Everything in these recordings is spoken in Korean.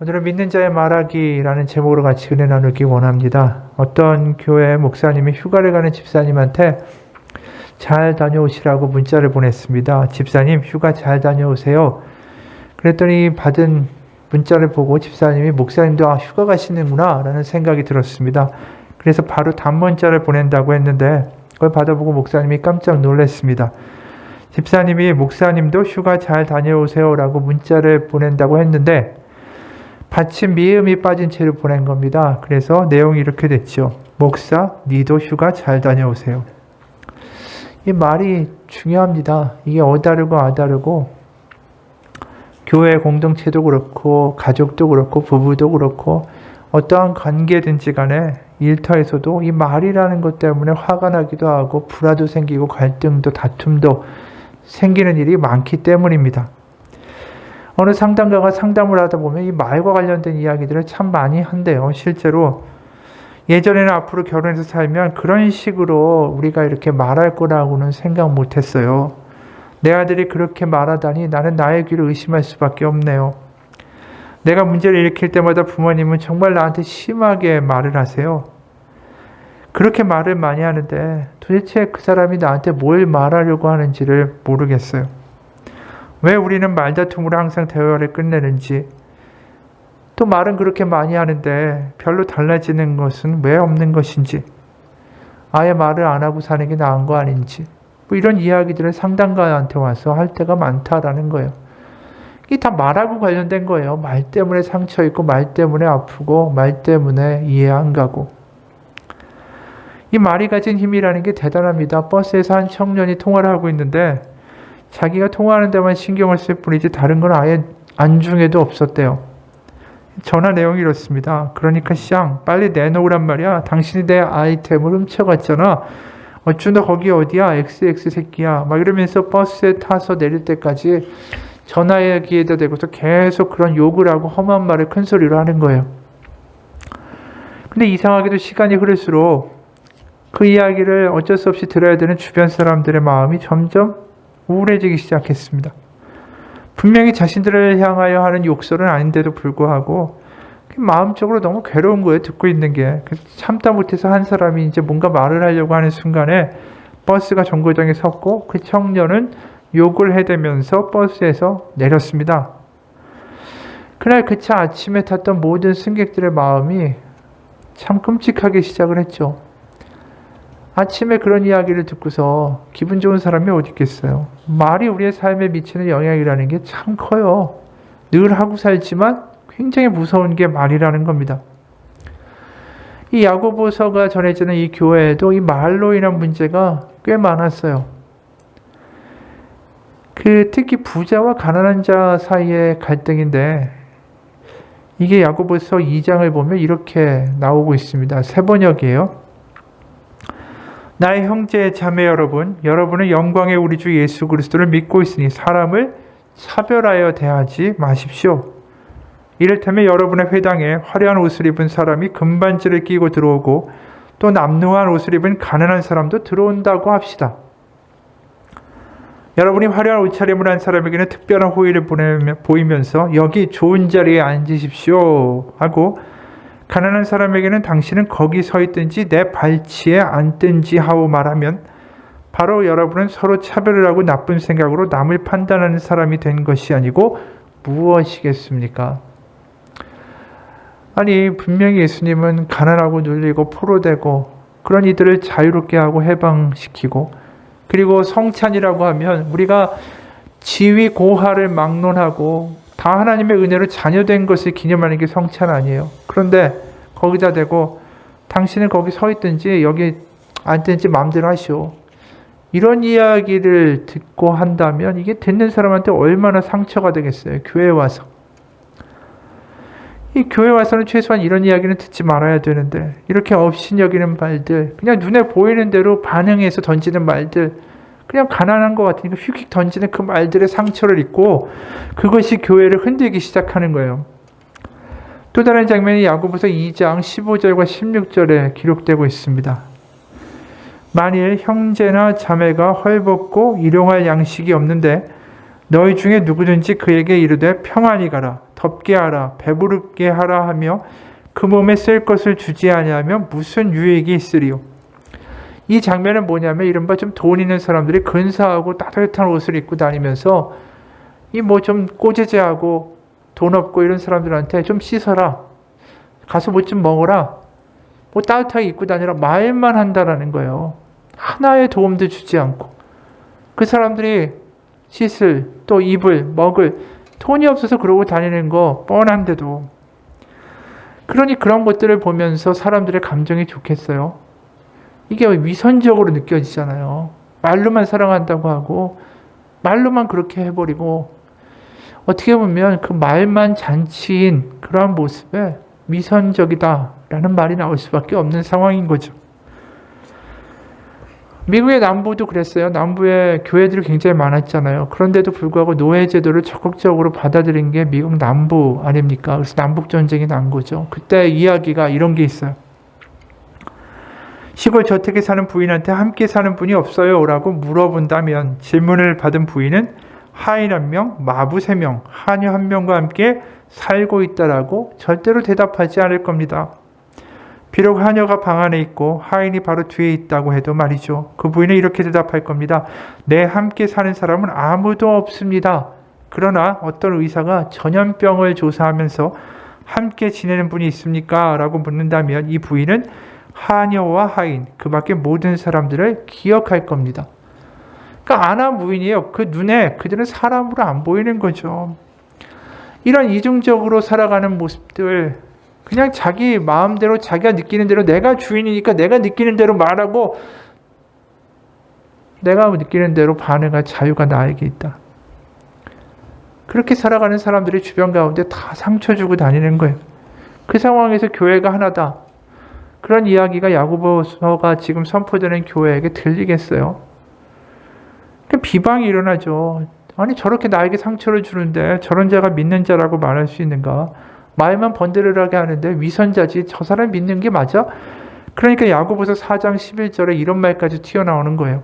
오늘은 믿는 자의 말하기라는 제목으로 같이 은혜 나누기 원합니다. 어떤 교회 목사님이 휴가를 가는 집사님한테 잘 다녀오시라고 문자를 보냈습니다. 집사님, 휴가 잘 다녀오세요. 그랬더니 받은 문자를 보고 집사님이 목사님도 휴가 가시는구나 라는 생각이 들었습니다. 그래서 바로 단문자를 보낸다고 했는데 그걸 받아보고 목사님이 깜짝 놀랐습니다. 집사님이 목사님도 휴가 잘 다녀오세요 라고 문자를 보낸다고 했는데 받침 미음이 빠진 채로 보낸 겁니다. 그래서 내용이 이렇게 됐죠. 목사, 니도 휴가 잘 다녀오세요. 이 말이 중요합니다. 이게 어다르고 아다르고 교회 공동체도 그렇고 가족도 그렇고 부부도 그렇고 어떠한 관계든지 간에 일터에서도 이 말이라는 것 때문에 화가 나기도 하고 불화도 생기고 갈등도 다툼도 생기는 일이 많기 때문입니다. 어느 상담가가 상담을 하다 보면 이 말과 관련된 이야기들을 참 많이 한대요. 실제로 예전에는 앞으로 결혼해서 살면 그런 식으로 우리가 이렇게 말할 거라고는 생각 못했어요. 내 아들이 그렇게 말하다니 나는 나의 귀를 의심할 수밖에 없네요. 내가 문제를 일으킬 때마다 부모님은 정말 나한테 심하게 말을 하세요. 그렇게 말을 많이 하는데 도대체 그 사람이 나한테 뭘 말하려고 하는지를 모르겠어요. 왜 우리는 말다툼으로 항상 대화를 끝내는지, 또 말은 그렇게 많이 하는데 별로 달라지는 것은 왜 없는 것인지, 아예 말을 안 하고 사는 게 나은 거 아닌지, 뭐 이런 이야기들을 상담가한테 와서 할 때가 많다라는 거예요. 이게 다 말하고 관련된 거예요. 말 때문에 상처 있고, 말 때문에 아프고, 말 때문에 이해 안 가고. 이 말이 가진 힘이라는 게 대단합니다. 버스에서 한 청년이 통화를 하고 있는데 자기가 통화하는 데만 신경을 쓸 뿐이지 다른 건 아예 안중에도 없었대요. 전화 내용이 이렇습니다. 그러니까 쌍 빨리 내놓으란 말이야. 당신이 내 아이템을 훔쳐갔잖아. 어쭈 너 거기 어디야? XX 새끼야. 막 이러면서 버스에 타서 내릴 때까지 전화기에다 대고서 계속 그런 욕을 하고 험한 말을 큰 소리로 하는 거예요. 근데 이상하게도 시간이 흐를수록 그 이야기를 어쩔 수 없이 들어야 되는 주변 사람들의 마음이 점점 우울해지기 시작했습니다. 분명히 자신들을 향하여 하는 욕설은 아닌데도 불구하고 마음적으로 너무 괴로운 거예요. 듣고 있는 게. 참다 못해서 한 사람이 이제 뭔가 말을 하려고 하는 순간에 버스가 정거장에 섰고 그 청년은 욕을 해대면서 버스에서 내렸습니다. 그날 그 차 아침에 탔던 모든 승객들의 마음이 참 끔찍하게 시작을 했죠. 아침에 그런 이야기를 듣고서 기분 좋은 사람이 어디 있겠어요. 말이 우리의 삶에 미치는 영향이라는 게 참 커요. 늘 하고 살지만 굉장히 무서운 게 말이라는 겁니다. 이 야고보서가 전해지는 이 교회에도 이 말로 인한 문제가 꽤 많았어요. 특히 부자와 가난한 자 사이의 갈등인데 이게 야고보서 2장을 보면 이렇게 나오고 있습니다. 새 번역이에요. 나의 형제 자매 여러분, 여러분은 영광의 우리 주 예수 그리스도를 믿고 있으니 사람을 차별하여 대하지 마십시오. 이를테면 여러분의 회당에 화려한 옷을 입은 사람이 금반지를 끼고 들어오고 또 남루한 옷을 입은 가난한 사람도 들어온다고 합시다. 여러분이 화려한 옷차림을 한 사람에게는 특별한 호의를 보이면서 여기 좋은 자리에 앉으십시오 하고 가난한 사람에게는 당신은 거기 서 있든지 내 발치에 앉든지 하고 말하면 바로 여러분은 서로 차별을 하고 나쁜 생각으로 남을 판단하는 사람이 된 것이 아니고 무엇이겠습니까? 아니 분명히 예수님은 가난하고 눌리고 포로되고 그런 이들을 자유롭게 하고 해방시키고 그리고 성찬이라고 하면 우리가 지위 고하를 막론하고 다 하나님의 은혜로 자녀된 것을 기념하는 게 성찬 아니에요. 그런데 거기다 대고 당신은 거기 서 있든지 여기 앉든지 마음대로 하시오. 이런 이야기를 듣고 한다면 이게 듣는 사람한테 얼마나 상처가 되겠어요. 교회에 와서. 이 교회 와서는 최소한 이런 이야기는 듣지 말아야 되는데 이렇게 업신여기는 말들, 그냥 눈에 보이는 대로 반응해서 던지는 말들, 그냥 가난한 것 같으니까 휙휙 던지는 그 말들의 상처를 입고 그것이 교회를 흔들기 시작하는 거예요. 또 다른 장면이 야고보서 2장 15절과 16절에 기록되고 있습니다. 만일 형제나 자매가 헐벗고 일용할 양식이 없는데 너희 중에 누구든지 그에게 이르되 평안히 가라, 덥게 하라, 배부르게 하라 하며 그 몸에 쓸 것을 주지 아니하면 무슨 유익이 있으리요. 이 장면은 뭐냐면 이른바 좀 돈 있는 사람들이 근사하고 따뜻한 옷을 입고 다니면서 이 뭐 좀 꼬재재하고 돈 없고 이런 사람들한테 좀 씻어라, 가서 뭐 좀 먹어라, 뭐 따뜻하게 입고 다니라 말만 한다라는 거예요. 하나의 도움도 주지 않고 그 사람들이 씻을 또 입을 먹을 돈이 없어서 그러고 다니는 거 뻔한데도, 그러니 그런 것들을 보면서 사람들의 감정이 좋겠어요? 이게 위선적으로 느껴지잖아요. 말로만 사랑한다고 하고 말로만 그렇게 해버리고, 어떻게 보면 그 말만 잔치인 그러한 모습에 위선적이다라는 말이 나올 수밖에 없는 상황인 거죠. 미국의 남부도 그랬어요. 남부에 교회들이 굉장히 많았잖아요. 그런데도 불구하고 노예제도를 적극적으로 받아들인 게 미국 남부 아닙니까? 그래서 남북전쟁이 난 거죠. 그때 이야기가 이런 게 있어요. 시골 저택에 사는 부인한테 함께 사는 분이 없어요? 라고 물어본다면 질문을 받은 부인은 하인 1명, 마부 3명, 하녀 1명과 함께 살고 있다라고 절대로 대답하지 않을 겁니다. 비록 하녀가 방 안에 있고 하인이 바로 뒤에 있다고 해도 말이죠. 그 부인은 이렇게 대답할 겁니다. 내 함께 사는 사람은 아무도 없습니다. 그러나 어떤 의사가 전염병을 조사하면서 함께 지내는 분이 있습니까? 라고 묻는다면 이 부인은 하녀와 하인, 그 밖에 모든 사람들을 기억할 겁니다. 그러니까 아나무인이에요. 그 눈에 그들은 사람으로 안 보이는 거죠. 이런 이중적으로 살아가는 모습들, 그냥 자기 마음대로 자기가 느끼는 대로, 내가 주인이니까 내가 느끼는 대로 말하고 내가 느끼는 대로 반응할 자유가 나에게 있다. 그렇게 살아가는 사람들이 주변 가운데 다 상처 주고 다니는 거예요. 그 상황에서 교회가 하나다, 그런 이야기가 야고보서가 지금 선포되는 교회에게 들리겠어요? 비방이 일어나죠. 아니 저렇게 나에게 상처를 주는데 저런 자가 믿는 자라고 말할 수 있는가? 말만 번들어하게 하는데 위선자지, 저 사람 믿는 게 맞아? 그러니까 야고보서 4장 11절에 이런 말까지 튀어나오는 거예요.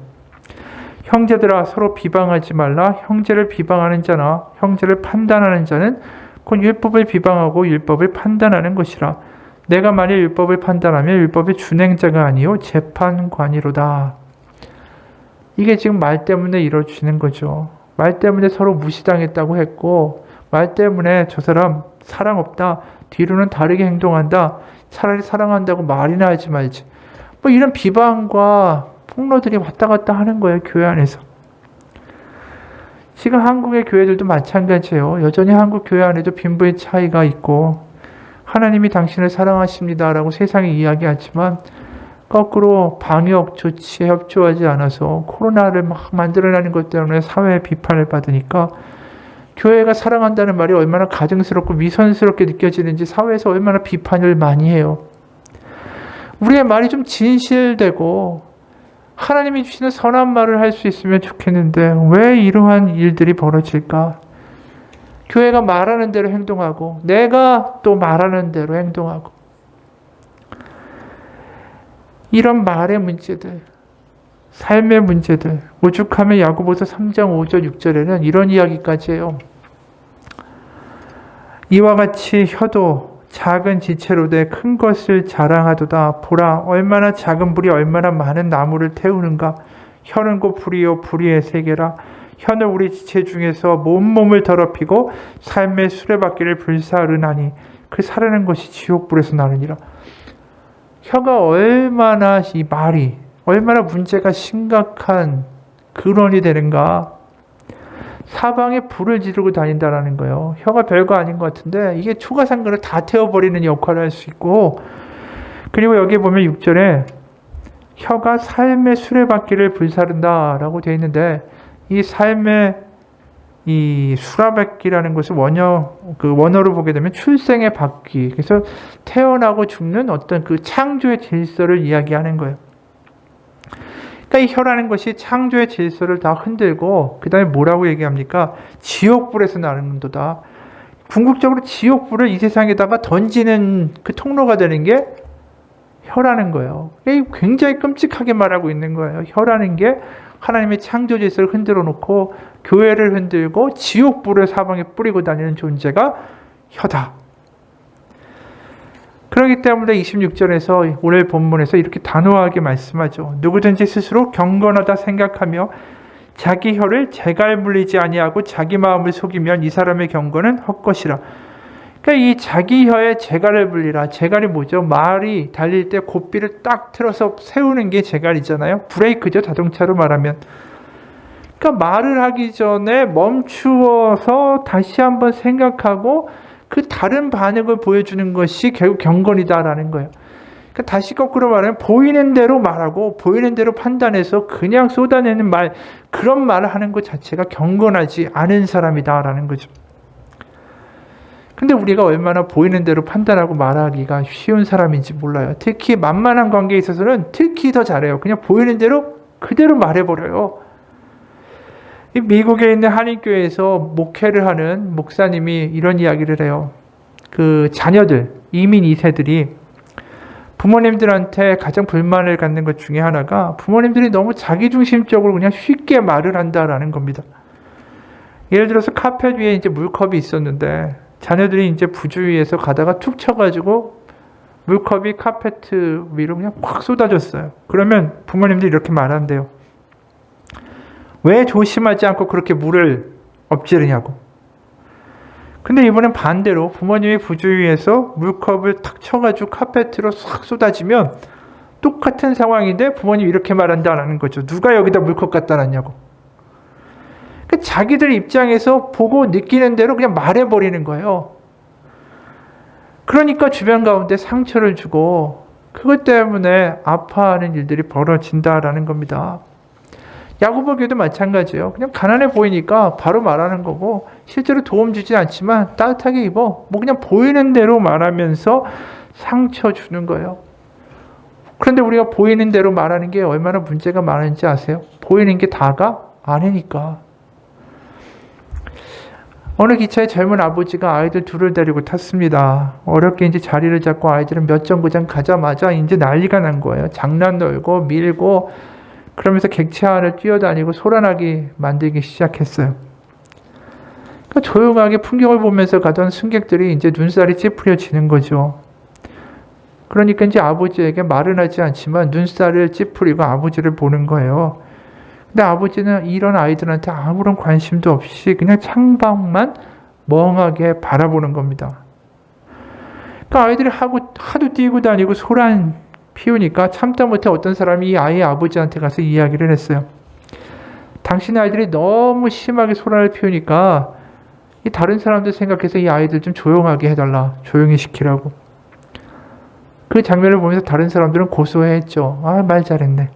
형제들아 서로 비방하지 말라. 형제를 비방하는 자나 형제를 판단하는 자는 곧 율법을 비방하고 율법을 판단하는 것이라. 내가 만일 율법을 판단하면 율법의 준행자가 아니요 재판관이로다. 이게 지금 말 때문에 이루어지는 거죠. 말 때문에 서로 무시당했다고 했고, 말 때문에 저 사람 사랑 없다, 뒤로는 다르게 행동한다, 차라리 사랑한다고 말이나 하지 말지, 뭐 이런 비방과 폭로들이 왔다 갔다 하는 거예요. 교회 안에서. 지금 한국의 교회들도 마찬가지예요. 여전히 한국 교회 안에도 빈부의 차이가 있고, 하나님이 당신을 사랑하십니다 라고 세상에 이야기하지만 거꾸로 방역 조치에 협조하지 않아서 코로나를 막 만들어내는 것 때문에 사회의 비판을 받으니까 교회가 사랑한다는 말이 얼마나 가증스럽고 위선스럽게 느껴지는지 사회에서 얼마나 비판을 많이 해요. 우리의 말이 좀 진실되고 하나님이 주시는 선한 말을 할 수 있으면 좋겠는데 왜 이러한 일들이 벌어질까? 교회가 말하는 대로 행동하고 내가 또 말하는 대로 행동하고, 이런 말의 문제들, 삶의 문제들, 오죽하면 야고보서 3장 5절 6절에는 이런 이야기까지 해요. 이와 같이 혀도 작은 지체로 돼 큰 것을 자랑하도다. 보라, 얼마나 작은 불이 얼마나 많은 나무를 태우는가. 혀는 곧 불이요 불의의 세계라. 혀는 우리 지체 중에서 몸을 더럽히고 삶의 수레바퀴를 불사르나니 그 사르는 것이 지옥불에서 나느니라. 혀가 얼마나, 이 말이 얼마나 문제가 심각한 근원이 되는가. 사방에 불을 지르고 다닌다라는 거예요. 혀가 별거 아닌 것 같은데 이게 초가상간을 다 태워버리는 역할을 할 수 있고, 그리고 여기 보면 6절에 혀가 삶의 수레바퀴를 불사른다라고 되어 있는데, 이 삶의 이 수레바퀴라는 것을 원어로 보게 되면 출생의 바퀴, 그래서 태어나고 죽는 어떤 그 창조의 질서를 이야기하는 거예요. 그러니까 이 혀라는 것이 창조의 질서를 다 흔들고 그 다음에 뭐라고 얘기합니까? 지옥불에서 나는도다. 궁극적으로 지옥불을 이 세상에다가 던지는 그 통로가 되는 게 혀라는 거예요. 굉장히 끔찍하게 말하고 있는 거예요. 혀라는 게 하나님의 창조 질서를 흔들어 놓고 교회를 흔들고 지옥불을 사방에 뿌리고 다니는 존재가 혀다. 그렇기 때문에 26절에서 오늘 본문에서 이렇게 단호하게 말씀하죠. 누구든지 스스로 경건하다 생각하며 자기 혀를 재갈 물리지 아니하고 자기 마음을 속이면 이 사람의 경건은 헛것이라. 그러니까 이 자기 혀에 재갈을 물리라. 재갈이 뭐죠? 말이 달릴 때 고삐를 딱 틀어서 세우는 게 재갈이잖아요. 브레이크죠, 자동차로 말하면. 그러니까 말을 하기 전에 멈추어서 다시 한번 생각하고 그 다른 반응을 보여주는 것이 결국 경건이다라는 거예요. 그러니까 다시 거꾸로 말하면 보이는 대로 말하고 보이는 대로 판단해서 그냥 쏟아내는 말, 그런 말을 하는 것 자체가 경건하지 않은 사람이다라는 거죠. 근데 우리가 얼마나 보이는 대로 판단하고 말하기가 쉬운 사람인지 몰라요. 특히 만만한 관계에 있어서는 특히 더 잘해요. 그냥 보이는 대로 그대로 말해버려요. 미국에 있는 한인교회에서 목회를 하는 목사님이 이런 이야기를 해요. 그 자녀들, 이민 2세들이 부모님들한테 가장 불만을 갖는 것 중에 하나가 부모님들이 너무 자기중심적으로 그냥 쉽게 말을 한다라는 겁니다. 예를 들어서 카펫 위에 이제 물컵이 있었는데 자녀들이 이제 부주의해서 가다가 툭 쳐가지고 물컵이 카페트 위로 그냥 확 쏟아졌어요. 그러면 부모님들이 이렇게 말한대요. 왜 조심하지 않고 그렇게 물을 엎지르냐고. 근데 이번엔 반대로 부모님이 부주의해서 물컵을 탁 쳐가지고 카페트로 싹 쏟아지면 똑같은 상황인데 부모님이 이렇게 말한다는 거죠. 누가 여기다 물컵 갖다 놨냐고. 그러니까 자기들 입장에서 보고 느끼는 대로 그냥 말해버리는 거예요. 그러니까 주변 가운데 상처를 주고 그것 때문에 아파하는 일들이 벌어진다라는 겁니다. 야고보교도 마찬가지예요. 그냥 가난해 보이니까 바로 말하는 거고 실제로 도움 주지 않지만 따뜻하게 입어. 뭐 그냥 보이는 대로 말하면서 상처 주는 거예요. 그런데 우리가 보이는 대로 말하는 게 얼마나 문제가 많은지 아세요? 보이는 게 다가 아니니까. 어느 기차에 젊은 아버지가 아이들 둘을 데리고 탔습니다. 어렵게 이제 자리를 잡고 아이들은 몇 정거장 가자마자 이제 난리가 난 거예요. 장난 놀고 밀고 그러면서 객체 안을 뛰어다니고 소란하게 만들기 시작했어요. 그러니까 조용하게 풍경을 보면서 가던 승객들이 이제 눈살이 찌푸려지는 거죠. 그러니까 이제 아버지에게 말은 하지 않지만 눈살을 찌푸리고 아버지를 보는 거예요. 근데 아버지는 이런 아이들한테 아무런 관심도 없이 그냥 창밖만 멍하게 바라보는 겁니다. 그러니까 아이들이 하도 뛰고 다니고 소란 피우니까 참다 못해 어떤 사람이 이 아이의 아버지한테 가서 이야기를 했어요. 당신 아이들이 너무 심하게 소란을 피우니까 이 다른 사람들 생각해서 이 아이들 좀 조용하게 해달라. 조용히 시키라고. 그 장면을 보면서 다른 사람들은 고소해했죠. 아, 말 잘했네.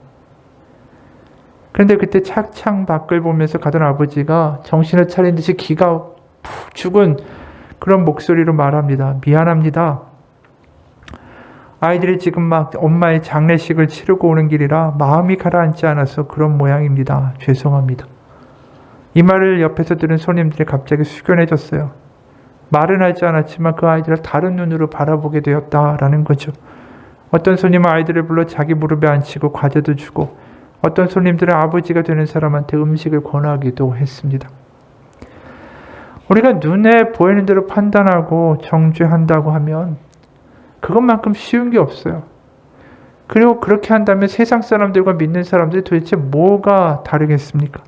그런데 그때 차창 밖을 보면서 가던 아버지가 정신을 차린 듯이 기가 푹 죽은 그런 목소리로 말합니다. 미안합니다. 아이들이 지금 막 엄마의 장례식을 치르고 오는 길이라 마음이 가라앉지 않아서 그런 모양입니다. 죄송합니다. 이 말을 옆에서 들은 손님들이 갑자기 숙연해졌어요. 말은 하지 않았지만 그 아이들을 다른 눈으로 바라보게 되었다라는 거죠. 어떤 손님은 아이들을 불러 자기 무릎에 앉히고 과자도 주고 어떤 손님들은 아버지가 되는 사람한테 음식을 권하기도 했습니다. 우리가 눈에 보이는 대로 판단하고 정죄한다고 하면 그것만큼 쉬운 게 없어요. 그리고 그렇게 한다면 세상 사람들과 믿는 사람들이 도대체 뭐가 다르겠습니까?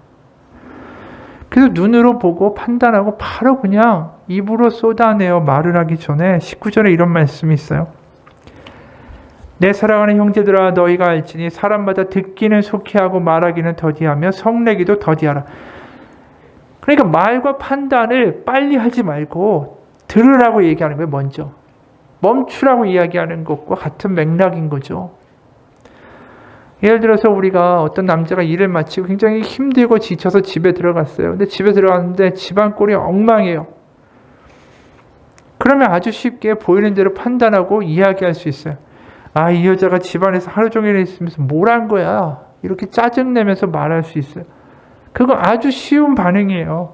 그래서 눈으로 보고 판단하고 바로 그냥 입으로 쏟아내어 말을 하기 전에 19절에 이런 말씀이 있어요. 내 사랑하는 형제들아 너희가 알지니 사람마다 듣기는 속히 하고 말하기는 더디하며 성내기도 더디하라. 그러니까 말과 판단을 빨리 하지 말고 들으라고 얘기하는 거예요. 먼저. 멈추라고 이야기하는 것과 같은 맥락인 거죠. 예를 들어서 우리가 어떤 남자가 일을 마치고 굉장히 힘들고 지쳐서 집에 들어갔어요. 근데 집에 들어갔는데 집안 꼴이 엉망이에요. 그러면 아주 쉽게 보이는 대로 판단하고 이야기할 수 있어요. 아, 이 여자가 집안에서 하루 종일 있으면서 뭘 한 거야? 이렇게 짜증내면서 말할 수 있어요. 그거 아주 쉬운 반응이에요.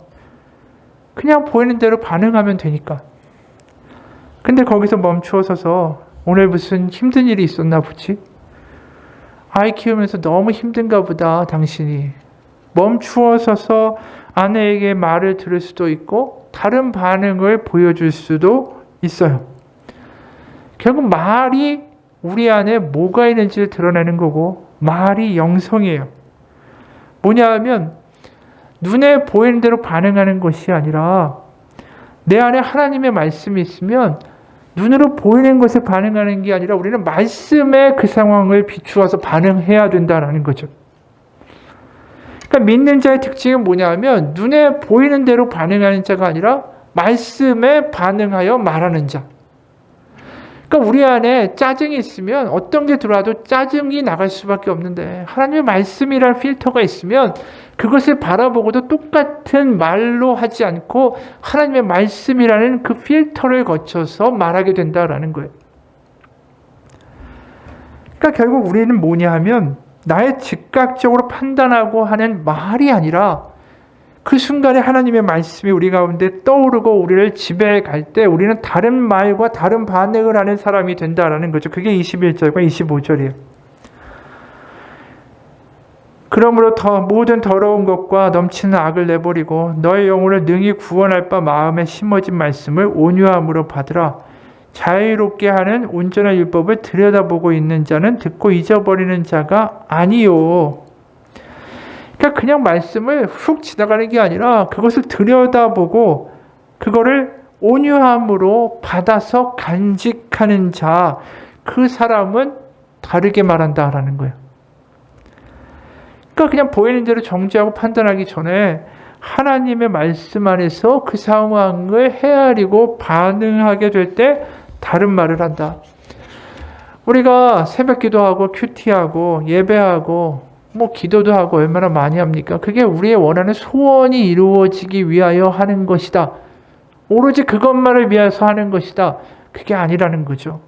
그냥 보이는 대로 반응하면 되니까. 근데 거기서 멈추어서서 오늘 무슨 힘든 일이 있었나 보지? 아이 키우면서 너무 힘든가 보다 당신이. 멈추어 서서 아내에게 말을 들을 수도 있고 다른 반응을 보여줄 수도 있어요. 결국 말이 우리 안에 뭐가 있는지를 드러내는 거고 말이 영성이에요. 뭐냐 하면 눈에 보이는 대로 반응하는 것이 아니라 내 안에 하나님의 말씀이 있으면 눈으로 보이는 것에 반응하는 게 아니라 우리는 말씀에 그 상황을 비추어서 반응해야 된다는 거죠. 그러니까 믿는 자의 특징은 뭐냐 하면 눈에 보이는 대로 반응하는 자가 아니라 말씀에 반응하여 말하는 자. 그러니까 우리 안에 짜증이 있으면 어떤 게 들어와도 짜증이 나갈 수밖에 없는데 하나님의 말씀이라는 필터가 있으면 그것을 바라보고도 똑같은 말로 하지 않고 하나님의 말씀이라는 그 필터를 거쳐서 말하게 된다라는 거예요. 그러니까 결국 우리는 뭐냐 하면 나의 즉각적으로 판단하고 하는 말이 아니라 그 순간에 하나님의 말씀이 우리 가운데 떠오르고 우리를 지배할 때 우리는 다른 말과 다른 반응을 하는 사람이 된다라는 거죠. 그게 21절과 25절이에요. 그러므로 모든 더러운 것과 넘치는 악을 내버리고 너의 영혼을 능히 구원할 바 마음에 심어진 말씀을 온유함으로 받으라. 자유롭게 하는 온전한 율법을 들여다보고 있는 자는 듣고 잊어버리는 자가 아니요. 그러니까 그냥 말씀을 훅 지나가는 게 아니라 그것을 들여다보고 그거를 온유함으로 받아서 간직하는 자, 그 사람은 다르게 말한다라는 거예요. 그러니까 그냥 보이는 대로 정죄하고 판단하기 전에 하나님의 말씀 안에서 그 상황을 헤아리고 반응하게 될 때 다른 말을 한다. 우리가 새벽 기도하고 큐티하고 예배하고 기도도 하고 얼마나 많이 합니까? 그게 우리의 원하는 소원이 이루어지기 위하여 하는 것이다. 오로지 그것만을 위해서 하는 것이다. 그게 아니라는 거죠.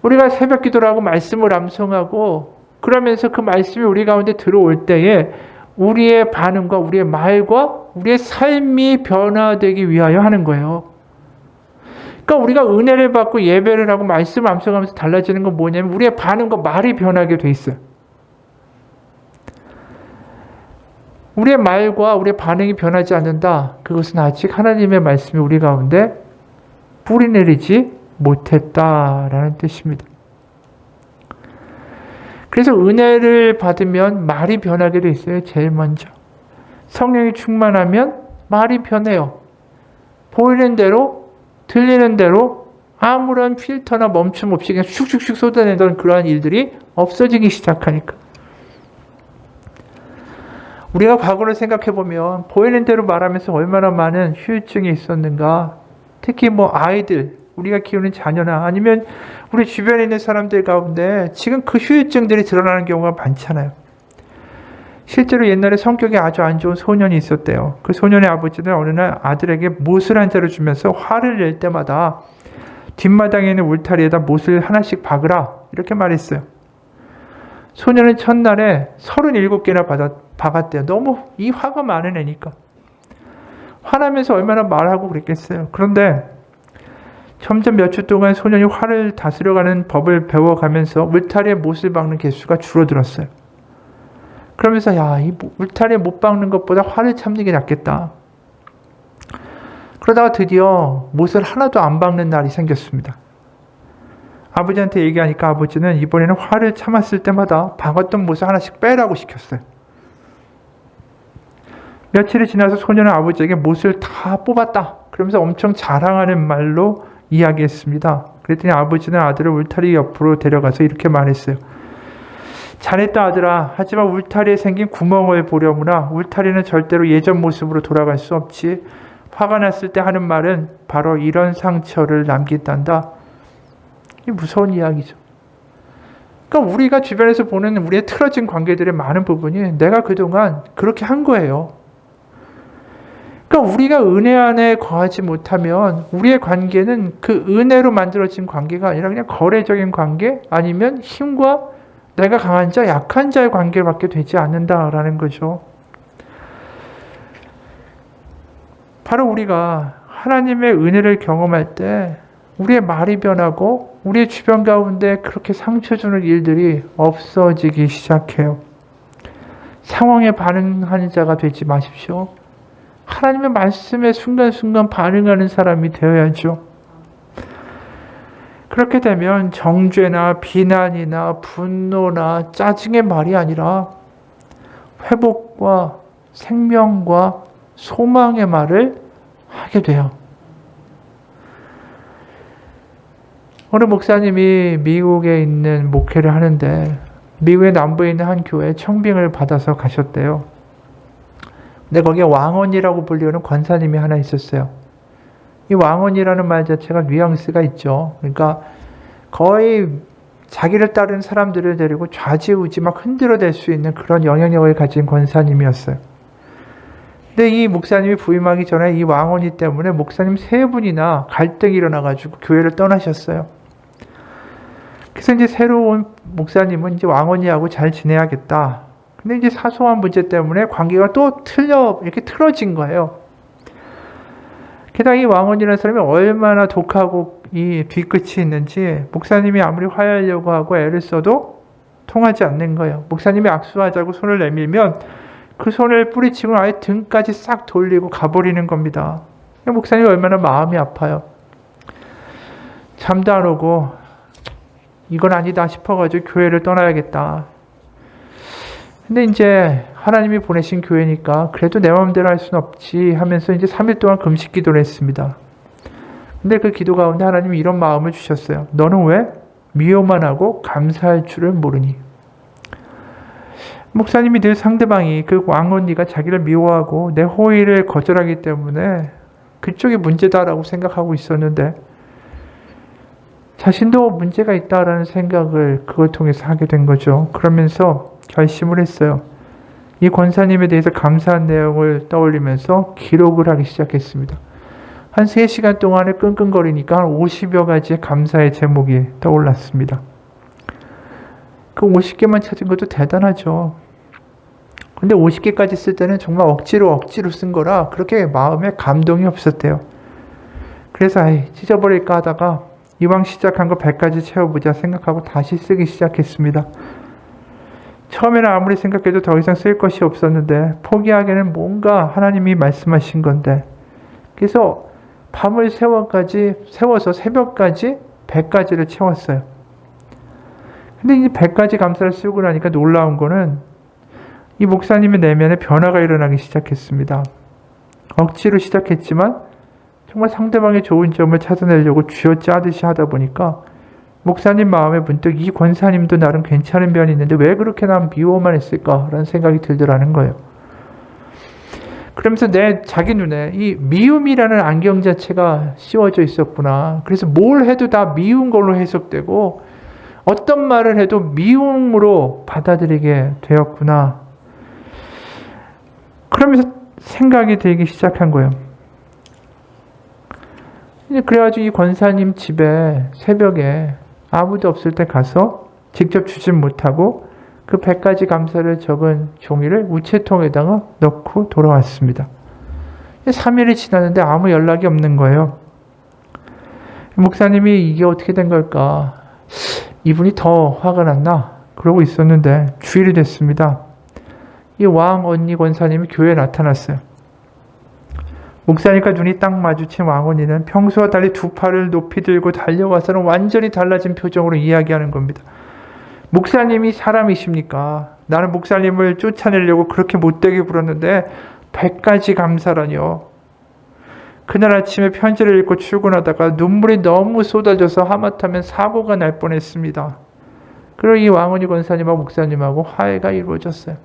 우리가 새벽 기도를 하고 말씀을 암송하고 그러면서 그 말씀이 우리 가운데 들어올 때에 우리의 반응과 우리의 말과 우리의 삶이 변화되기 위하여 하는 거예요. 그러니까 우리가 은혜를 받고 예배를 하고 말씀을 암송하면서 달라지는 건 뭐냐면 우리의 반응과 말이 변하게 돼 있어요. 우리의 말과 우리의 반응이 변하지 않는다. 그것은 아직 하나님의 말씀이 우리 가운데 뿌리내리지 못했다라는 뜻입니다. 그래서 은혜를 받으면 말이 변하게 돼 있어요. 제일 먼저. 성령이 충만하면 말이 변해요. 보이는 대로, 들리는 대로 아무런 필터나 멈춤 없이 그냥 슉슉슉 쏟아내던 그러한 일들이 없어지기 시작하니까. 우리가 과거를 생각해보면 보이는 대로 말하면서 얼마나 많은 후유증이 있었는가. 특히 아이들, 우리가 키우는 자녀나 아니면 우리 주변에 있는 사람들 가운데 지금 그 후유증들이 드러나는 경우가 많잖아요. 실제로 옛날에 성격이 아주 안 좋은 소년이 있었대요. 그 소년의 아버지는 어느 날 아들에게 못을 한 자루 주면서 화를 낼 때마다 뒷마당에 있는 울타리에다 못을 하나씩 박으라 이렇게 말했어요. 소년은 첫날에 37개나 박았대요. 너무 이 화가 많은 애니까. 화나면서 얼마나 말하고 그랬겠어요. 그런데 점점 몇 주 동안 소년이 화를 다스려가는 법을 배워가면서 울타리에 못을 박는 개수가 줄어들었어요. 그러면서 이 울타리에 못 박는 것보다 화를 참는 게 낫겠다. 그러다가 드디어 못을 하나도 안 박는 날이 생겼습니다. 아버지한테 얘기하니까 아버지는 이번에는 화를 참았을 때마다 박았던 못을 하나씩 빼라고 시켰어요. 며칠이 지나서 소년은 아버지에게 못을 다 뽑았다. 그러면서 엄청 자랑하는 말로 이야기했습니다. 그랬더니 아버지는 아들을 울타리 옆으로 데려가서 이렇게 말했어요. 잘했다 아들아. 하지만 울타리에 생긴 구멍을 보려무나 울타리는 절대로 예전 모습으로 돌아갈 수 없지. 화가 났을 때 하는 말은 바로 이런 상처를 남긴단다. 이 무서운 이야기죠. 그러니까 우리가 주변에서 보는 우리의 틀어진 관계들의 많은 부분이 내가 그동안 그렇게 한 거예요. 그러니까 우리가 은혜 안에 거하지 못하면 우리의 관계는 그 은혜로 만들어진 관계가 아니라 그냥 거래적인 관계 아니면 힘과 내가 강한 자, 약한 자의 관계밖에 되지 않는다라는 거죠. 바로 우리가 하나님의 은혜를 경험할 때 우리의 말이 변하고 우리의 주변 가운데 그렇게 상처 주는 일들이 없어지기 시작해요. 상황에 반응하는 자가 되지 마십시오. 하나님의 말씀에 순간순간 반응하는 사람이 되어야죠. 그렇게 되면 정죄나 비난이나 분노나 짜증의 말이 아니라 회복과 생명과 소망의 말을 하게 돼요. 어느 목사님이 미국에 있는 목회를 하는데 미국의 남부에 있는 한 교회에 청빙을 받아서 가셨대요. 근데 거기에 왕언이라고 불리는 권사님이 하나 있었어요. 이 왕언이라는 말 자체가 뉘앙스가 있죠. 그러니까 거의 자기를 따르는 사람들을 데리고 좌지우지 막 흔들어댈 수 있는 그런 영향력을 가진 권사님이었어요. 근데 이 목사님이 부임하기 전에 이 왕언이 때문에 목사님 3분이나 갈등이 일어나가지고 교회를 떠나셨어요. 그래서 이제 새로운 목사님은 이제 왕언이하고 잘 지내야겠다. 근데 이제 사소한 문제 때문에 관계가 또 이렇게 틀어진 거예요. 게다가 이 왕언이라는 사람이 얼마나 독하고 이 뒤끝이 있는지 목사님이 아무리 화해하려고 하고 애를 써도 통하지 않는 거예요. 목사님이 악수하자고 손을 내밀면 그 손을 뿌리치고 아예 등까지 싹 돌리고 가버리는 겁니다. 목사님이 얼마나 마음이 아파요. 잠도 안 오고 이건 아니다 싶어가지고 교회를 떠나야겠다. 근데 이제 하나님이 보내신 교회니까 그래도 내 마음대로 할 수는 없지 하면서 이제 3일 동안 금식 기도를 했습니다. 근데 그 기도 가운데 하나님이 이런 마음을 주셨어요. 너는 왜 미워만 하고 감사할 줄을 모르니? 목사님이 늘 상대방이 그 왕언니가 자기를 미워하고 내 호의를 거절하기 때문에 그쪽이 문제다라고 생각하고 있었는데 자신도 문제가 있다라는 생각을 그걸 통해서 하게 된 거죠. 그러면서 결심을 했어요. 이 권사님에 대해서 감사한 내용을 떠올리면서 기록을 하기 시작했습니다. 한 3시간 동안에 끙끙거리니까 한 50여 가지의 감사의 제목이 떠올랐습니다. 그 50개만 찾은 것도 대단하죠. 근데 50개까지 쓸 때는 정말 억지로 쓴 거라 그렇게 마음에 감동이 없었대요. 그래서 찢어버릴까 하다가 이왕 시작한 거 100까지 채워보자 생각하고 다시 쓰기 시작했습니다. 처음에는 아무리 생각해도 더 이상 쓸 것이 없었는데 포기하기에는 뭔가 하나님이 말씀하신 건데 그래서 밤을 세워서 새벽까지 100가지를 채웠어요. 근데 이제 100가지 감사를 쓰고 나니까 놀라운 거는 이 목사님의 내면에 변화가 일어나기 시작했습니다. 억지로 시작했지만 정말 상대방의 좋은 점을 찾아내려고 쥐어짜듯이 하다 보니까 목사님 마음에 문득 이 권사님도 나름 괜찮은 면이 있는데 왜 그렇게 난 미워만 했을까라는 생각이 들더라는 거예요. 그러면서 자기 눈에 이 미움이라는 안경 자체가 씌워져 있었구나. 그래서 뭘 해도 다 미운 걸로 해석되고 어떤 말을 해도 미움으로 받아들이게 되었구나. 그러면서 생각이 들기 시작한 거예요. 그래가지고 이 권사님 집에 새벽에 아무도 없을 때 가서 직접 주진 못하고 그 100가지 감사를 적은 종이를 우체통에다가 넣고 돌아왔습니다. 3일이 지났는데 아무 연락이 없는 거예요. 목사님이 이게 어떻게 된 걸까? 이분이 더 화가 났나? 그러고 있었는데 주일이 됐습니다. 이 왕언니 권사님이 교회에 나타났어요. 목사님과 눈이 딱 마주친 왕언니는 평소와 달리 2 팔을 높이 들고 달려와서는 완전히 달라진 표정으로 이야기하는 겁니다. 목사님이 사람이십니까? 나는 목사님을 쫓아내려고 그렇게 못되게 굴었는데 100가지 감사라뇨. 그날 아침에 편지를 읽고 출근하다가 눈물이 너무 쏟아져서 하마터면 사고가 날 뻔했습니다. 그리고 이 왕언니 권사님하고 목사님하고 화해가 이루어졌어요.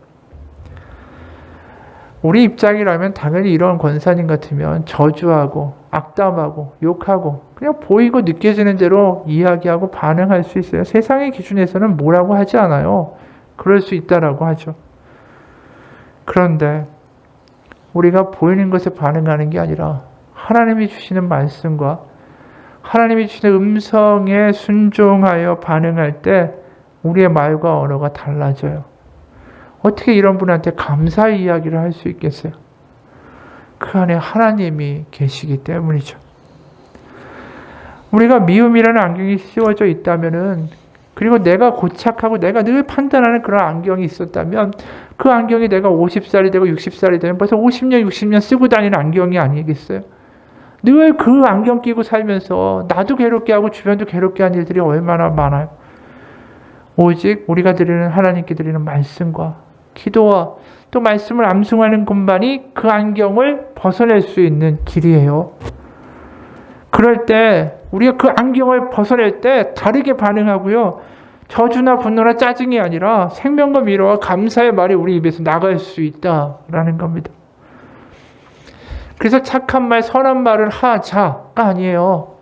우리 입장이라면 당연히 이런 권사님 같으면 저주하고 악담하고 욕하고 그냥 보이고 느껴지는 대로 이야기하고 반응할 수 있어요. 세상의 기준에서는 뭐라고 하지 않아요. 그럴 수 있다라고 하죠. 그런데 우리가 보이는 것에 반응하는 게 아니라 하나님이 주시는 말씀과 하나님이 주시는 음성에 순종하여 반응할 때 우리의 말과 언어가 달라져요. 어떻게 이런 분한테 감사 이야기를 할 수 있겠어요? 그 안에 하나님이 계시기 때문이죠. 우리가 미움이라는 안경이 씌워져 있다면은 그리고 내가 고착하고 내가 늘 판단하는 그런 안경이 있었다면 그 안경이 내가 50살이 되고 60살이 되면 벌써 50년, 60년 쓰고 다니는 안경이 아니겠어요? 늘 그 안경 끼고 살면서 나도 괴롭게 하고 주변도 괴롭게 하는 일들이 얼마나 많아요. 오직 우리가 드리는 하나님께 드리는 말씀과 기도와 또 말씀을 암송하는 것만이 그 안경을 벗어낼 수 있는 길이에요. 그럴 때 우리가 그 안경을 벗어낼 때 다르게 반응하고요. 저주나 분노나 짜증이 아니라 생명과 위로와 감사의 말이 우리 입에서 나갈 수 있다라는 겁니다. 그래서 착한 말, 선한 말을 하자가 아니에요.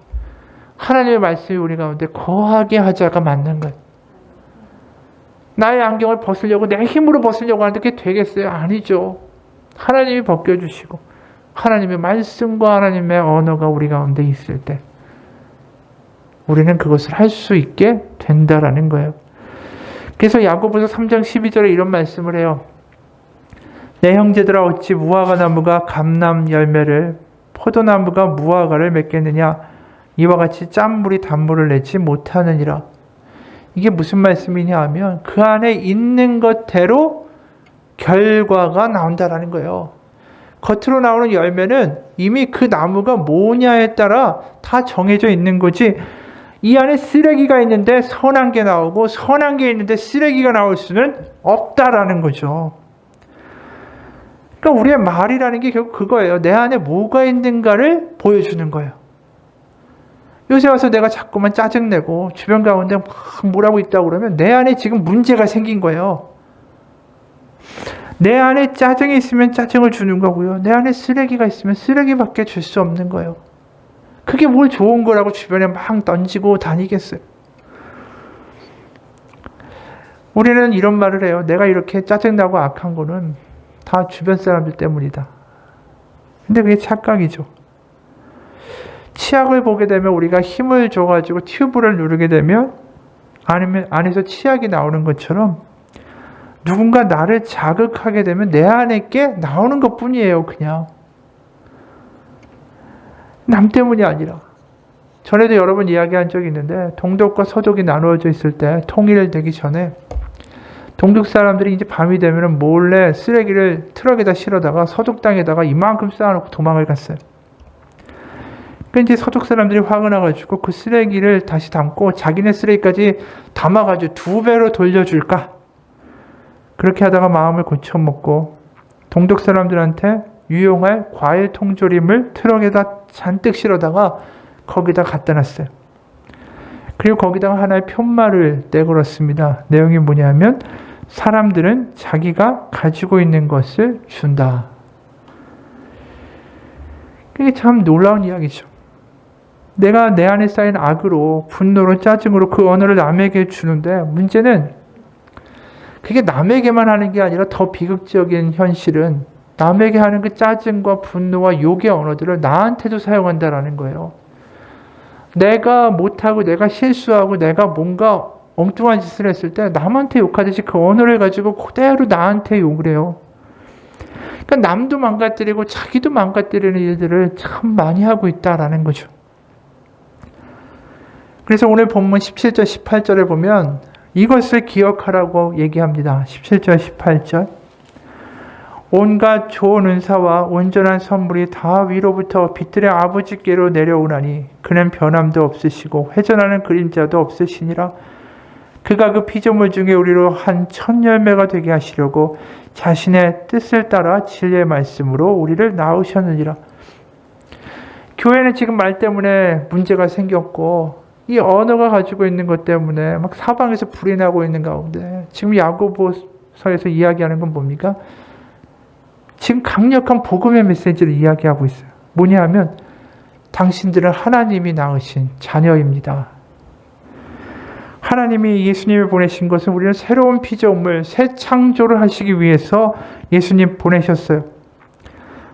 하나님의 말씀이 우리 가운데 거하게 하자가 맞는 거예요. 나의 안경을 벗으려고 내 힘으로 벗으려고 하는데 그게 되겠어요? 아니죠. 하나님이 벗겨주시고 하나님의 말씀과 하나님의 언어가 우리 가운데 있을 때 우리는 그것을 할 수 있게 된다라는 거예요. 그래서 야고보서 3장 12절에 이런 말씀을 해요. 내 형제들아 어찌 무화과 나무가 감람 열매를 포도나무가 무화과를 맺겠느냐 이와 같이 짠물이 단물을 내지 못하느니라. 이게 무슨 말씀이냐 하면 그 안에 있는 것대로 결과가 나온다라는 거예요. 겉으로 나오는 열매는 이미 그 나무가 뭐냐에 따라 다 정해져 있는 거지 이 안에 쓰레기가 있는데 선한 게 나오고 선한 게 있는데 쓰레기가 나올 수는 없다라는 거죠. 그러니까 우리의 말이라는 게 결국 그거예요. 내 안에 뭐가 있는가를 보여주는 거예요. 요새 와서 내가 자꾸만 짜증내고 주변 가운데 막 뭐라고 있다고 그러면 내 안에 지금 문제가 생긴 거예요. 내 안에 짜증이 있으면 짜증을 주는 거고요. 내 안에 쓰레기가 있으면 쓰레기밖에 줄 수 없는 거예요. 그게 뭘 좋은 거라고 주변에 막 던지고 다니겠어요. 우리는 이런 말을 해요. 내가 이렇게 짜증나고 악한 거는 다 주변 사람들 때문이다. 근데 그게 착각이죠. 치약을 보게 되면 우리가 힘을 줘가지고 튜브를 누르게 되면 아니면 안에서 치약이 나오는 것처럼 누군가 나를 자극하게 되면 내 안에 게 나오는 것 뿐이에요. 그냥 남 때문이 아니라. 전에도 여러 번 이야기한 적이 있는데 동독과 서독이 나누어져 있을 때 통일되기 전에 동독 사람들이 이제 밤이 되면 몰래 쓰레기를 트럭에다 실어다가 서독 땅에다가 이만큼 쌓아놓고 도망을 갔어요. 그러니까 이제 서독 사람들이 화가 나가지고 그 쓰레기를 다시 담고 자기네 쓰레기까지 담아가지고 2배로 돌려줄까? 그렇게 하다가 마음을 고쳐먹고 동독 사람들한테 유용할 과일 통조림을 트럭에다 잔뜩 실어다가 거기다 갖다 놨어요. 그리고 거기다가 하나의 편말을 떼걸었습니다. 내용이 뭐냐면 사람들은 자기가 가지고 있는 것을 준다. 이게 참 놀라운 이야기죠. 내가 내 안에 쌓인 악으로 분노로 짜증으로 그 언어를 남에게 주는데 문제는 그게 남에게만 하는 게 아니라 더 비극적인 현실은 남에게 하는 그 짜증과 분노와 욕의 언어들을 나한테도 사용한다라는 거예요. 내가 못하고 내가 실수하고 내가 뭔가 엉뚱한 짓을 했을 때 남한테 욕하듯이 그 언어를 가지고 그대로 나한테 욕을 해요. 그러니까 남도 망가뜨리고 자기도 망가뜨리는 일들을 참 많이 하고 있다라는 거죠. 그래서 오늘 본문 17절 18절에 보면 이것을 기억하라고 얘기합니다. 17절 18절 온갖 좋은 은사와 온전한 선물이 다 위로부터 빛들의 아버지께로 내려오나니 그는 변함도 없으시고 회전하는 그림자도 없으시니라. 그가 그 피조물 중에 우리로 한 첫 열매가 되게 하시려고 자신의 뜻을 따라 진리의 말씀으로 우리를 낳으셨느니라. 교회는 지금 말 때문에 문제가 생겼고 이 언어가 가지고 있는 것 때문에 막 사방에서 불이 나고 있는 가운데 지금 야고보서에서 이야기하는 건 뭡니까? 지금 강력한 복음의 메시지를 이야기하고 있어요. 뭐냐 하면 당신들은 하나님이 낳으신 자녀입니다. 하나님이 예수님을 보내신 것은 우리는 새로운 피조물, 새 창조를 하시기 위해서 예수님 보내셨어요.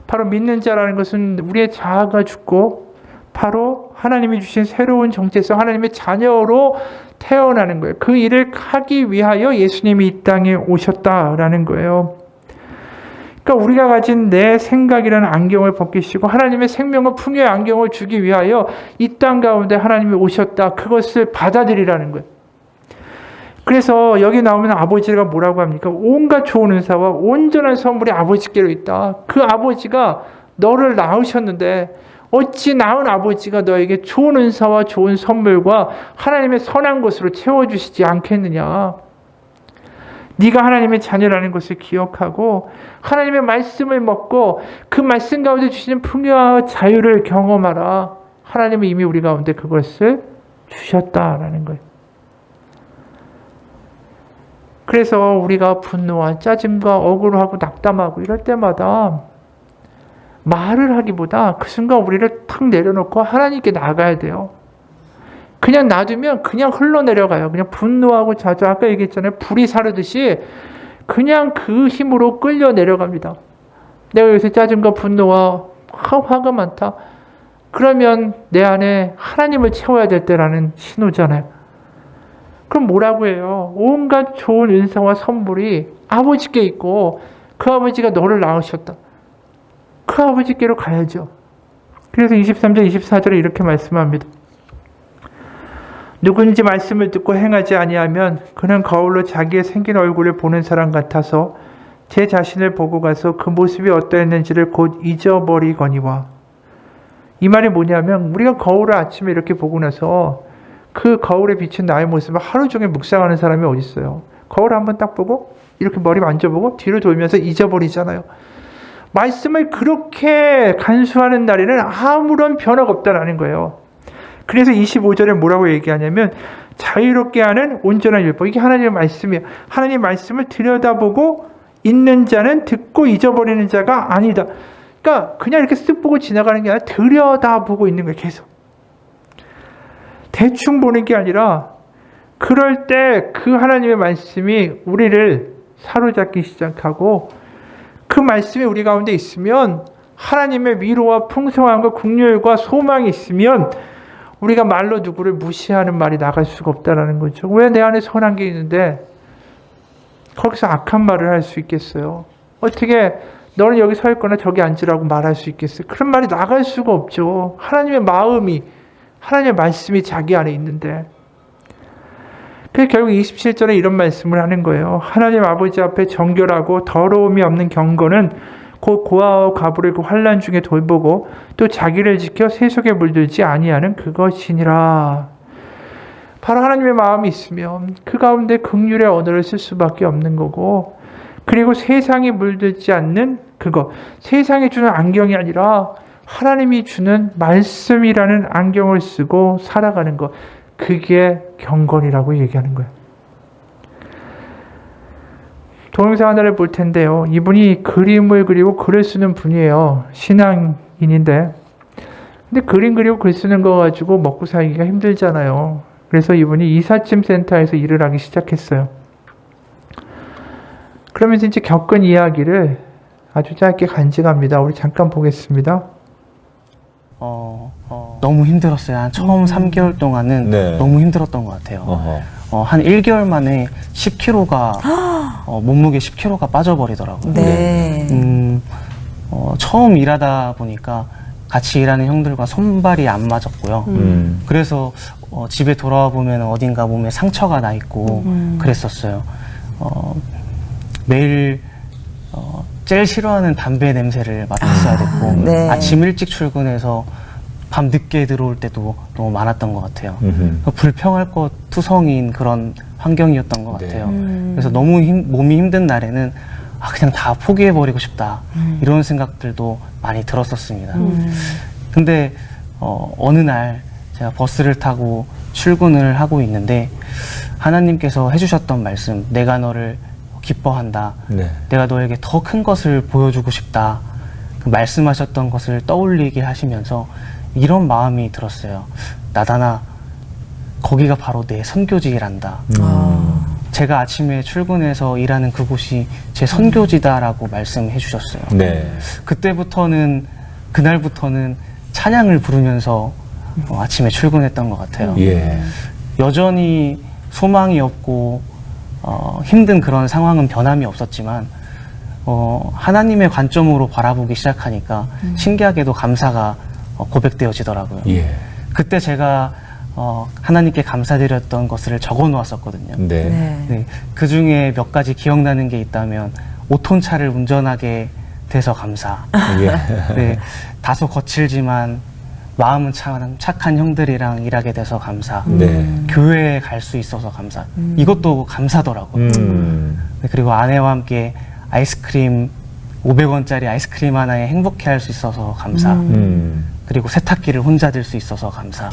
바로 믿는 자라는 것은 우리의 자아가 죽고 바로 하나님이 주신 새로운 정체성, 하나님의 자녀로 태어나는 거예요. 그 일을 하기 위하여 예수님이 이 땅에 오셨다라는 거예요. 그러니까 우리가 가진 내 생각이라는 안경을 벗기시고 하나님의 생명과 풍요의 안경을 주기 위하여 이 땅 가운데 하나님이 오셨다. 그것을 받아들이라는 거예요. 그래서 여기 나오면 아버지가 뭐라고 합니까? 온갖 좋은 은사와 온전한 선물이 아버지께로 있다. 그 아버지가 너를 낳으셨는데 어찌 낳은 아버지가 너에게 좋은 은사와 좋은 선물과 하나님의 선한 것으로 채워주시지 않겠느냐. 네가 하나님의 자녀라는 것을 기억하고 하나님의 말씀을 먹고 그 말씀 가운데 주시는 풍요와 자유를 경험하라. 하나님은 이미 우리 가운데 그것을 주셨다라는 거예요. 그래서 우리가 분노와 짜증과 억울하고 낙담하고 이럴 때마다 말을 하기보다 그 순간 우리를 탁 내려놓고 하나님께 나가야 돼요. 그냥 놔두면 그냥 흘러내려가요. 그냥 분노하고 자주 아까 얘기했잖아요. 불이 사르듯이 그냥 그 힘으로 끌려 내려갑니다. 내가 요새 짜증과 분노와 화가 많다. 그러면 내 안에 하나님을 채워야 될 때라는 신호잖아요. 그럼 뭐라고 해요? 온갖 좋은 은사와 선물이 아버지께 있고 그 아버지가 너를 낳으셨다. 그 아버지께로 가야죠. 그래서 23절, 24절에 이렇게 말씀합니다. 누구든지 말씀을 듣고 행하지 아니하면 그는 거울로 자기의 생긴 얼굴을 보는 사람 같아서 제 자신을 보고 가서 그 모습이 어떠했는지를 곧 잊어버리거니와. 이 말이 뭐냐면 우리가 거울을 아침에 이렇게 보고 나서 그 거울에 비친 나의 모습을 하루 종일 묵상하는 사람이 어디 있어요? 거울 한번 딱 보고 이렇게 머리 만져보고 뒤로 돌면서 잊어버리잖아요. 말씀을 그렇게 간수하는 날에는 아무런 변화가 없다라는 거예요. 그래서 25절에 뭐라고 얘기하냐면 자유롭게 하는 온전한 율법. 이게 하나님의 말씀이에요. 하나님의 말씀을 들여다보고 있는 자는 듣고 잊어버리는 자가 아니다. 그러니까 그냥 이렇게 쓱 보고 지나가는 게 아니라 들여다보고 있는 거예요. 계속. 대충 보는 게 아니라 그럴 때 그 하나님의 말씀이 우리를 사로잡기 시작하고 그 말씀이 우리 가운데 있으면 하나님의 위로와 풍성함과 긍휼과 소망이 있으면 우리가 말로 누구를 무시하는 말이 나갈 수가 없다라는 거죠. 왜 내 안에 선한 게 있는데 거기서 악한 말을 할 수 있겠어요? 어떻게 너는 여기 서 있거나 저기 앉으라고 말할 수 있겠어요? 그런 말이 나갈 수가 없죠. 하나님의 마음이, 하나님의 말씀이 자기 안에 있는데. 그래서 결국 27절에 이런 말씀을 하는 거예요. 하나님 아버지 앞에 정결하고 더러움이 없는 경건은 곧 고아와 과부를 그 환난 중에 돌보고 또 자기를 지켜 세속에 물들지 아니하는 그것이니라. 바로 하나님의 마음이 있으면 그 가운데 긍휼의 언어를 쓸 수밖에 없는 거고, 그리고 세상이 물들지 않는 그것, 세상이 주는 안경이 아니라 하나님이 주는 말씀이라는 안경을 쓰고 살아가는 것, 그게 경건이라고 얘기하는 거예요. 동영상 하나를 볼 텐데요. 이분이 그림을 그리고 글을 쓰는 분이에요. 신앙인인데. 근데 그림 그리고 글 쓰는 거 가지고 먹고 살기가 힘들잖아요. 그래서 이분이 이삿짐 센터에서 일을 하기 시작했어요. 그러면서 이제 겪은 이야기를 아주 짧게 간직합니다. 우리 잠깐 보겠습니다. 너무 힘들었어요. 한 처음 3개월 동안은 네. 너무 힘들었던 것 같아요. 한 1개월 만에 10kg가 몸무게 10kg가 빠져버리더라고요. 네. 처음 일하다 보니까 같이 일하는 형들과 손발이 안 맞았고요. 그래서 집에 돌아와 보면 어딘가 몸에 상처가 나 있고 그랬었어요. 매일 제일 싫어하는 담배 냄새를 맡았어야 됐고 네. 아침 일찍 출근해서 밤 늦게 들어올 때도 너무 많았던 것 같아요. 불평할 것 투성인 그런 환경이었던 것 같아요. 그래서 너무 몸이 힘든 날에는 그냥 다 포기해버리고 싶다 이런 생각들도 많이 들었었습니다. 근데 어느 날 제가 버스를 타고 출근을 하고 있는데 하나님께서 해주셨던 말씀, 내가 너를 기뻐한다. 네. 내가 너에게 더 큰 것을 보여주고 싶다. 그 말씀하셨던 것을 떠올리게 하시면서 이런 마음이 들었어요. 나다나, 거기가 바로 내 선교지란다. 제가 아침에 출근해서 일하는 그곳이 제 선교지다라고 말씀해 주셨어요. 네. 그날부터는 찬양을 부르면서 아침에 출근했던 것 같아요. 예. 여전히 소망이 없고 힘든 그런 상황은 변함이 없었지만 하나님의 관점으로 바라보기 시작하니까 신기하게도 감사가 고백되어지더라고요. 예. 그때 제가 하나님께 감사드렸던 것을 적어 놓았었거든요. 네. 네, 그 중에 몇 가지 기억나는 게 있다면 5톤 차를 운전하게 돼서 감사. 예. 네, 다소 거칠지만 마음은 착한 형들이랑 일하게 돼서 감사. 네. 교회에 갈 수 있어서 감사. 이것도 감사더라고요. 네, 그리고 아내와 함께 아이스크림 500원짜리 아이스크림 하나에 행복해할 수 있어서 감사. 그리고 세탁기를 혼자 들 수 있어서 감사.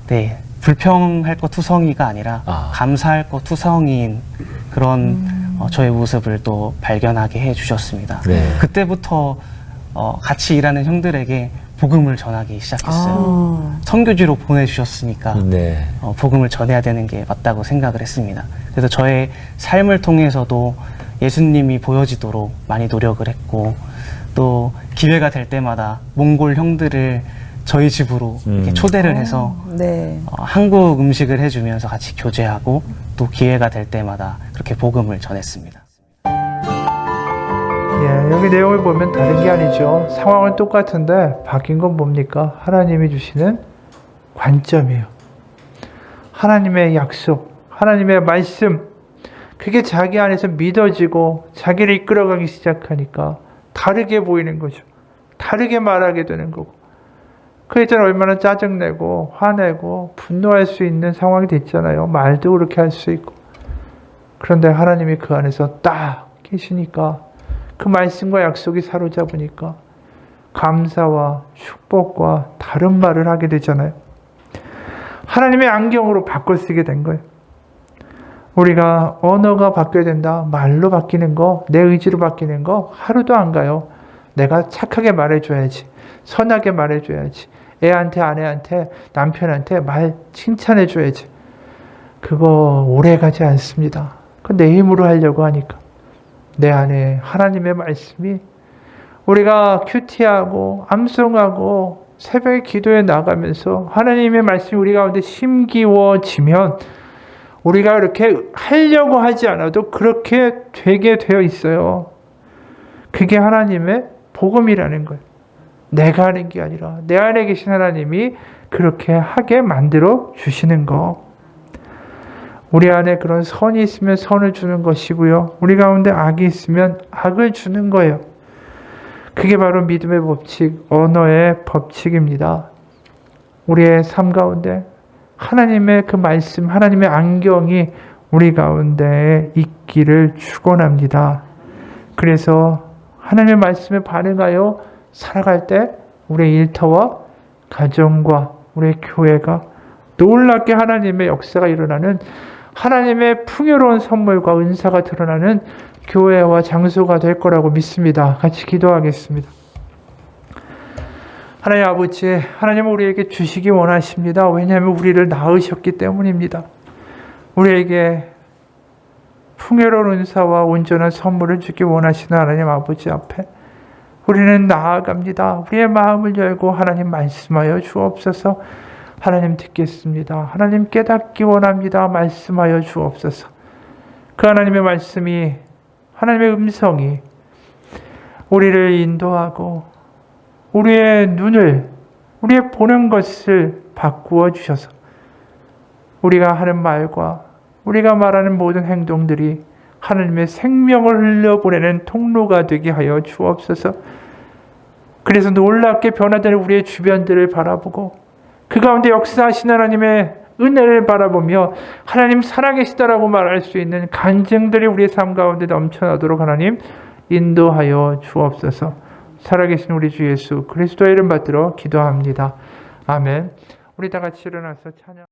네, 불평할 것 투성이가 아니라 감사할 것 투성이인 그런 저의 모습을 또 발견하게 해주셨습니다. 네. 그때부터 같이 일하는 형들에게 복음을 전하기 시작했어요. 선교지로 보내주셨으니까 네. 복음을 전해야 되는 게 맞다고 생각을 했습니다. 그래서 저의 삶을 통해서도 예수님이 보여지도록 많이 노력을 했고, 또 기회가 될 때마다 몽골 형들을 저희 집으로 이렇게 초대를 해서 네. 한국 음식을 해주면서 같이 교제하고, 또 기회가 될 때마다 그렇게 복음을 전했습니다. 예, 여기 내용을 보면 다른 게 아니죠. 상황은 똑같은데 바뀐 건 뭡니까? 하나님이 주시는 관점이에요. 하나님의 약속, 하나님의 말씀, 그게 자기 안에서 믿어지고 자기를 이끌어가기 시작하니까 다르게 보이는 거죠. 다르게 말하게 되는 거고. 그 예전에 얼마나 짜증내고 화내고 분노할 수 있는 상황이 됐잖아요. 말도 그렇게 할 수 있고. 그런데 하나님이 그 안에서 딱 계시니까, 그 말씀과 약속이 사로잡으니까 감사와 축복과 다른 말을 하게 되잖아요. 하나님의 안경으로 바꿔 쓰게 된 거예요. 우리가 언어가 바뀌어야 된다, 말로 바뀌는 거, 내 의지로 바뀌는 거 하루도 안 가요. 내가 착하게 말해줘야지, 선하게 말해줘야지, 애한테 아내한테 남편한테 말 칭찬해줘야지. 그거 오래 가지 않습니다. 그건 내 힘으로 하려고 하니까. 내 안에 하나님의 말씀이, 우리가 큐티하고 암송하고 새벽에 기도에 나가면서 하나님의 말씀이 우리 가운데 심기워지면 우리가 이렇게 하려고 하지 않아도 그렇게 되게 되어 있어요. 그게 하나님의 복음이라는 거예요. 내가 하는 게 아니라 내 안에 계신 하나님이 그렇게 하게 만들어 주시는 거. 우리 안에 그런 선이 있으면 선을 주는 것이고요. 우리 가운데 악이 있으면 악을 주는 거예요. 그게 바로 믿음의 법칙, 언어의 법칙입니다. 우리의 삶 가운데 하나님의 그 말씀, 하나님의 안경이 우리 가운데 있기를 축원합니다. 그래서 하나님의 말씀에 반응하여 살아갈 때 우리의 일터와 가정과 우리의 교회가 놀랍게 하나님의 역사가 일어나는, 하나님의 풍요로운 선물과 은사가 드러나는 교회와 장소가 될 거라고 믿습니다. 같이 기도하겠습니다. 하나님 아버지, 하나님은 우리에게 주시기 원하십니다. 왜냐하면 우리를 낳으셨기 때문입니다. 우리에게 풍요로운 은사와 온전한 선물을 주기 원하시는 하나님 아버지 앞에 우리는 나아갑니다. 우리의 마음을 열고 하나님 말씀하여 주옵소서. 하나님 듣겠습니다. 하나님 깨닫기 원합니다. 말씀하여 주옵소서. 그 하나님의 말씀이, 하나님의 음성이 우리를 인도하고 우리의 눈을, 우리의 보는 것을 바꾸어 주셔서 우리가 하는 말과 우리가 말하는 모든 행동들이 하나님의 생명을 흘려보내는 통로가 되게 하여 주옵소서. 그래서 놀랍게 변화되는 우리의 주변들을 바라보고 그 가운데 역사하신 하나님의 은혜를 바라보며 하나님 살아계시다라고 말할 수 있는 간증들이 우리의 삶 가운데 넘쳐나도록 하나님 인도하여 주옵소서. 살아계신 우리 주 예수 그리스도의 이름 받들어 기도합니다. 아멘. 우리 다 같이 일어나서 찬양.